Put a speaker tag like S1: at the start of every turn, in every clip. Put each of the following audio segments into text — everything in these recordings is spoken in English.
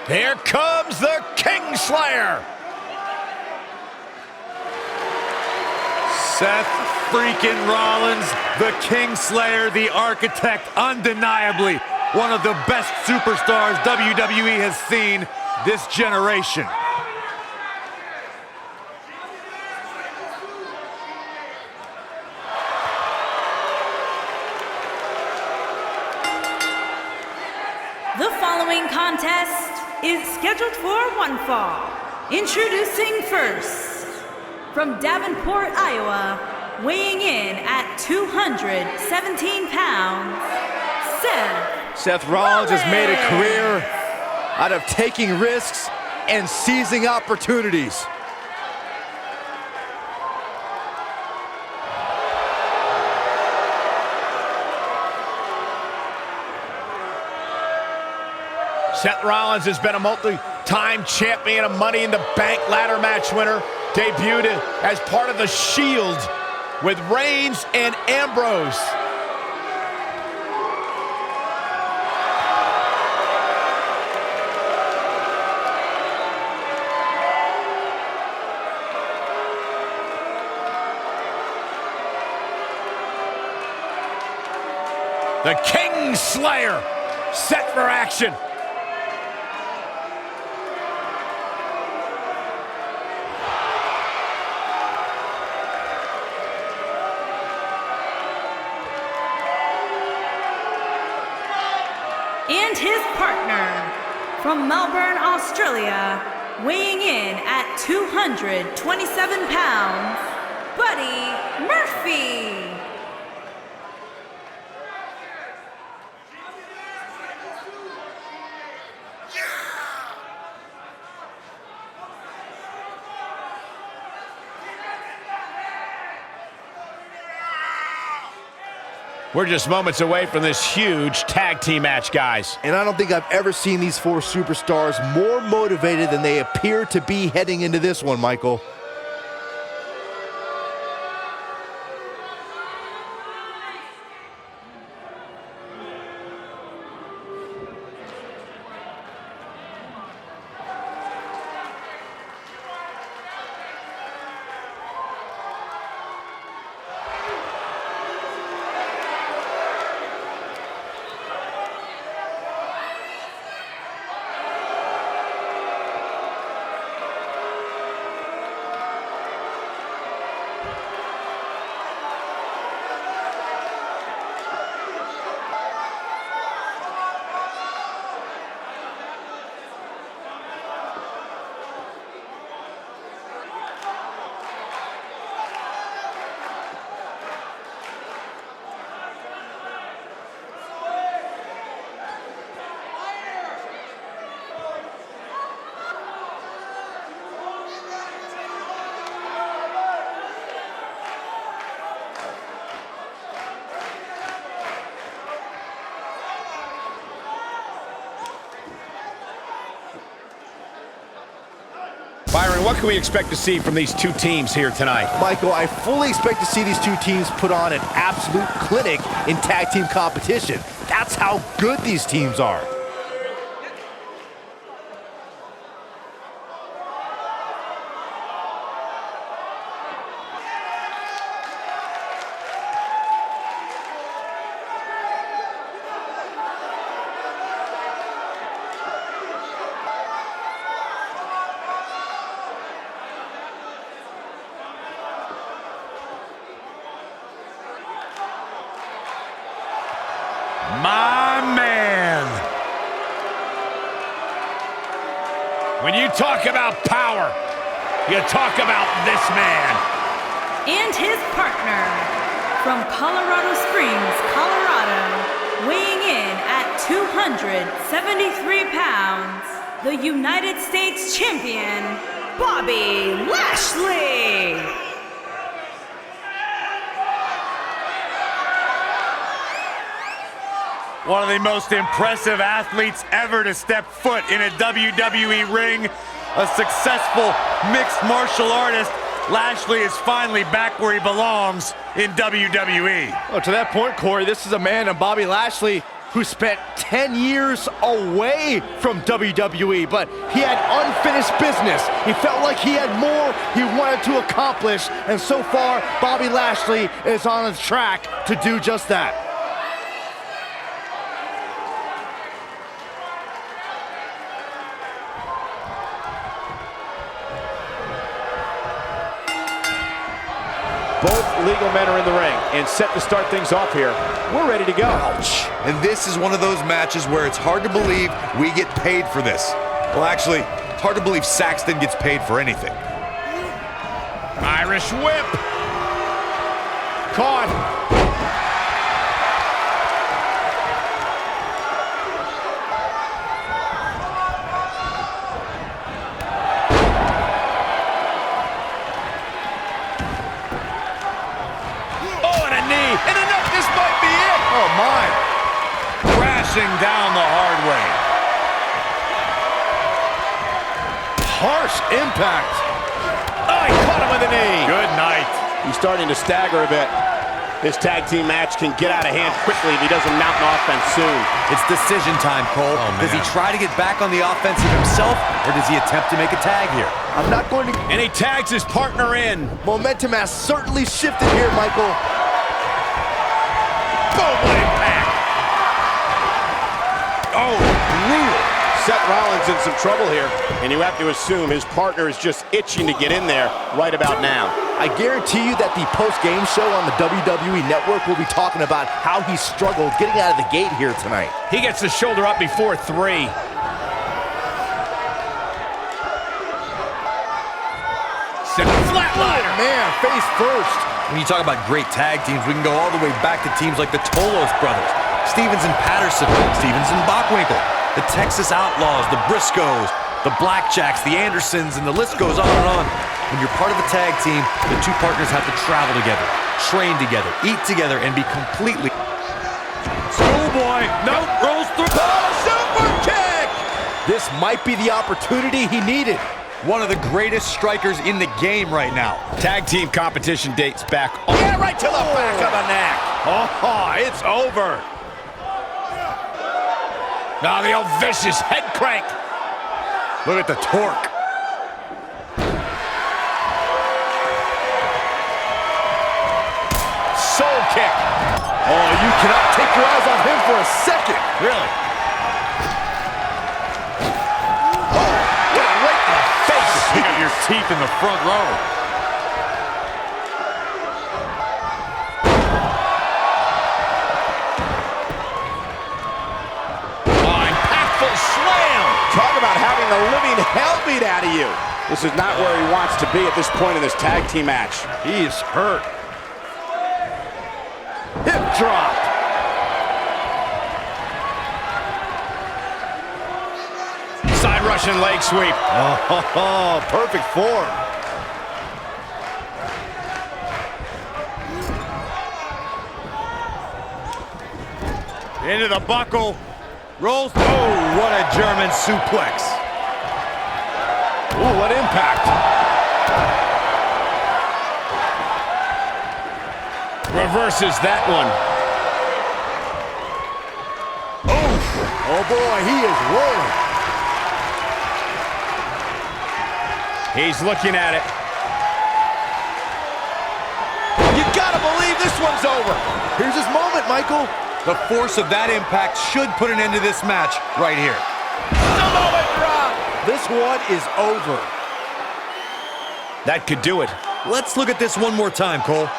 S1: Here comes the Kingslayer.
S2: Seth freaking Rollins, the Kingslayer, the architect, undeniably one of the best superstars WWE has seen this generation.
S3: The following contest is scheduled for one fall. Introducing first, from Davenport, Iowa, weighing in at 217 pounds,
S4: Seth Rollins has made a career out of taking risks and seizing opportunities.
S1: Seth Rollins has been a multi-time champion, a Money in the Bank ladder match winner, debuted as part of the Shield with Reigns and Ambrose. The Kingslayer set for action.
S3: and his partner, from Melbourne, Australia, weighing in at 227 pounds, Buddy Murphy.
S1: We're just moments away from this huge tag team match, guys.
S4: And I don't think I've ever seen these four superstars more motivated than they appear to be heading into this one, Michael.
S1: Byron, what can we expect to see from these two teams here tonight?
S4: Michael, I fully expect to see these two teams put on an absolute clinic in tag team competition. That's how good these teams are.
S1: My man. When you talk about power, you talk about this man.
S3: And his partner, from Colorado Springs, Colorado, weighing in at 273 pounds, the United States Champion, Bobby Lashley.
S2: One of the most impressive athletes ever to step foot in a WWE ring. A successful mixed martial artist. Lashley is finally back where he belongs in WWE.
S4: Well, to that point, Corey, this is a man, and Bobby Lashley, who spent 10 years away from WWE, but he had unfinished business. He felt like he had more he wanted to accomplish, and so far, Bobby Lashley is on his track to do just that.
S1: Both legal men are in the ring and set to start things off here. We're ready to go.
S2: Ouch. And this is one of those matches where it's hard to believe we get paid for this. Well, actually, it's hard to believe Saxton gets paid for anything.
S1: Irish whip. Caught.
S2: Crashing down the hard way.
S4: Harsh impact.
S1: Oh, he caught him with a knee.
S2: Good night.
S1: He's starting to stagger a bit. This tag team match can get out of hand quickly if he doesn't mount an offense soon.
S2: It's decision time, Cole. Does he try to get back on the offensive himself, or does he attempt to make a tag here?
S4: I'm not going to...
S1: And he tags his partner in.
S4: Momentum has certainly shifted here, Michael.
S1: Boom, what impact. Oh, brutal. Seth Rollins in some trouble here, and you have to assume his partner is just itching to get in there right about now.
S4: I guarantee you that the post-game show on the WWE Network will be talking about how he struggled getting out of the gate here tonight.
S1: He gets the shoulder up before 3. Flatliner.
S4: Man, face first.
S2: When you talk about great tag teams, we can go all the way back to teams like the Tolos brothers, Stevens and Patterson, Stevens and Bockwinkel, the Texas Outlaws, the Briscoes, the Blackjacks, the Andersons, and the list goes on and on. When you're part of a tag team, the two partners have to travel together, train together, eat together, and be completely... Schoolboy, nope, rolls through.
S4: Oh, super kick! This might be the opportunity he needed.
S2: One of the greatest strikers in the game right now.
S1: Tag team competition dates back. Yeah, right to the back of the neck. Oh, it's over. Now the old vicious head crank.
S2: Look at the torque.
S1: Soul kick.
S4: Oh, you cannot take your eyes off him for a second.
S1: Really?
S2: Pick up your teeth in the front row.
S1: Oh, impactful slam. Talk about having the living hell beat out of you. This is not where he wants to be at this point in this tag team match.
S4: He is hurt. Hip drop.
S1: Side Russian leg sweep.
S4: Oh, perfect form.
S2: Into the buckle. Rolls. Oh, what a German suplex.
S1: Ooh, what impact. Reverses that one.
S4: Oh boy, he is rolling.
S1: He's looking at it. You gotta believe this one's over.
S4: Here's his moment, Michael.
S2: The force of that impact should put an end to this match right here.
S1: Samoa drop.
S4: This one is over.
S1: That could do it.
S2: Let's look at this one more time, Cole.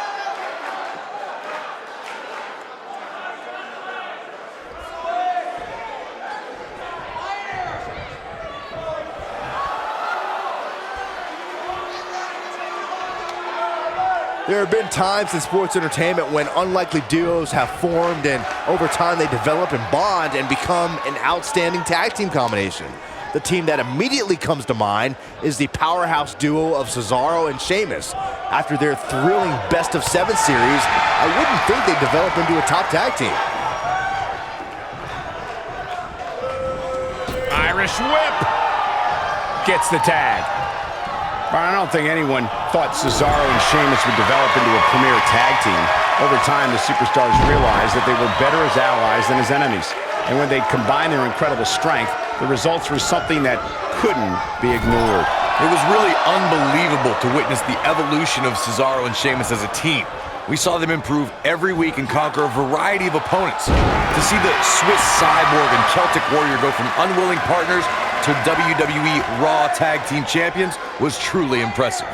S4: There have been times in sports entertainment when unlikely duos have formed, and over time they develop and bond and become an outstanding tag team combination. The team that immediately comes to mind is the powerhouse duo of Cesaro and Sheamus. After their thrilling best-of-7 series, I wouldn't think they'd develop into a top tag team.
S1: Irish whip. Gets the tag. I don't think anyone thought Cesaro and Sheamus would develop into a premier tag team. Over time, the superstars realized that they were better as allies than as enemies. And when they combined their incredible strength, the results were something that couldn't be ignored.
S2: It was really unbelievable to witness the evolution of Cesaro and Sheamus as a team. We saw them improve every week and conquer a variety of opponents. To see the Swiss Cyborg and Celtic Warrior go from unwilling partners to WWE Raw Tag Team Champions was truly impressive.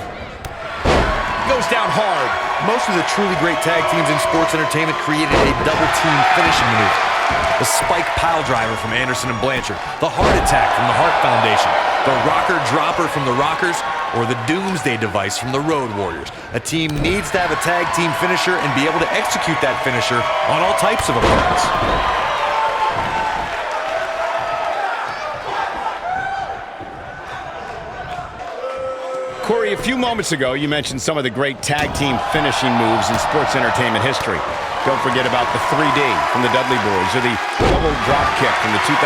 S1: Goes down hard.
S2: Most of the truly great tag teams in sports entertainment created a double team finishing maneuver. The spike pile driver from Anderson and Blanchard, the heart attack from the Hart Foundation, the rocker dropper from the Rockers, or the Doomsday device from the Road Warriors. A team needs to have a tag team finisher and be able to execute that finisher on all types of opponents.
S1: Corey, a few moments ago, you mentioned some of the great tag team finishing moves in sports entertainment history. Don't forget about the 3D from the Dudley Boys, or the double drop kick from the 2017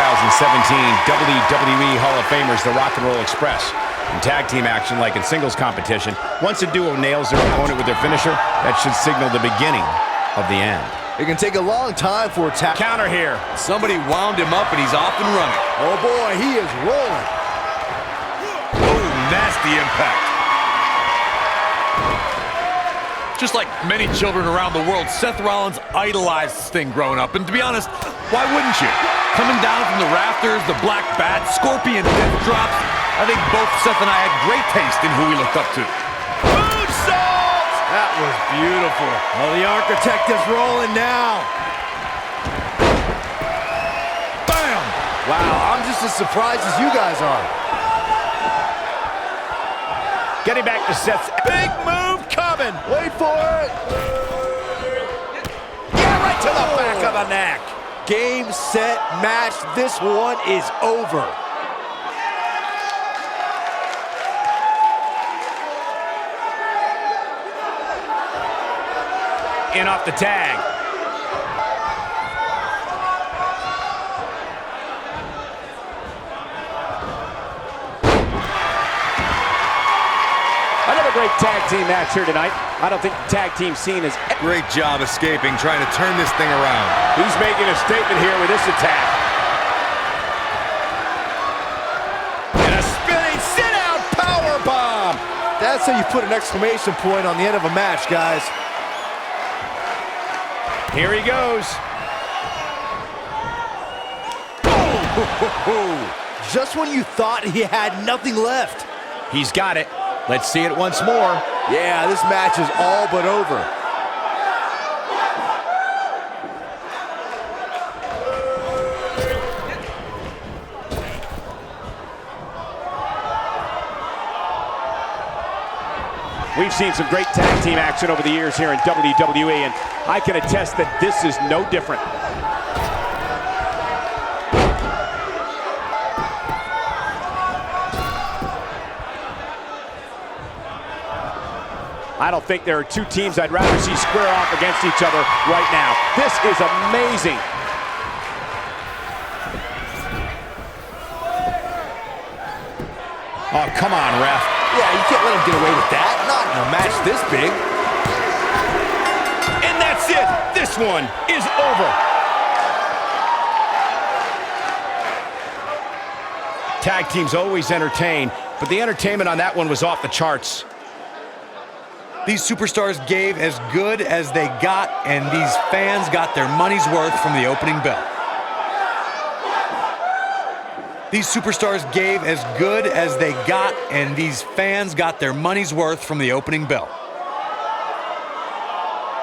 S1: WWE Hall of Famers, the Rock and Roll Express. In tag team action, like in singles competition, once a duo nails their opponent with their finisher, that should signal the beginning of the end.
S4: It can take a long time for a tag.
S1: Counter here.
S2: Somebody wound him up and he's off and running.
S4: Oh boy, he is rolling.
S2: Oh, nasty impact. Just like many children around the world, Seth Rollins idolized this thing growing up. And to be honest, why wouldn't you? Coming down from the rafters, the black bat, scorpion death drops. I think both Seth and I had great taste in who we looked up to.
S1: Moonsault!
S4: That was beautiful. Oh, the architect is rolling now.
S2: Bam!
S4: Wow, I'm just as surprised as you guys are.
S1: Getting back to Seth's big move coming.
S4: Wait for it.
S1: Yeah, right to the back of the neck.
S4: Game, set, match. This one is over.
S1: In off the tag.
S5: Another great tag team match here tonight. I don't think the tag team scene is...
S2: Great job escaping, trying to turn this thing around.
S5: He's making a statement here with this attack.
S1: And a spinning sit-out powerbomb.
S4: That's how you put an exclamation point on the end of a match, guys.
S1: Here he goes.
S4: Just when you thought he had nothing left.
S1: He's got it. Let's see it once more.
S4: Yeah, this match is all but over.
S5: We've seen some great tag team action over the years here in WWE, and I can attest that this is no different. I don't think there are two teams I'd rather see square off against each other right now. This is amazing.
S1: Oh, come on, ref.
S4: Yeah, you can't let him get away with that. Not in a match this big.
S1: And that's it. This one is over. Tag teams always entertain, but the entertainment on that one was off the charts.
S2: These superstars gave as good as they got, and these fans got their money's worth from the opening bell. These superstars gave as good as they got, and these fans got their money's worth from the opening bell.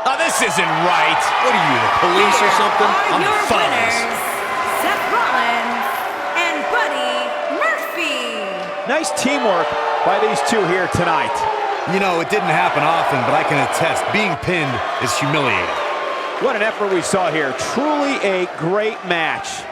S1: Oh, this isn't right.
S2: What are you, the police or something?
S3: Are your
S1: fuzz.
S3: winners, Seth Rollins and Buddy Murphy.
S5: Nice teamwork by these two here tonight.
S2: You know, it didn't happen often, but I can attest, being pinned is humiliating.
S5: What an effort we saw here. Truly a great match.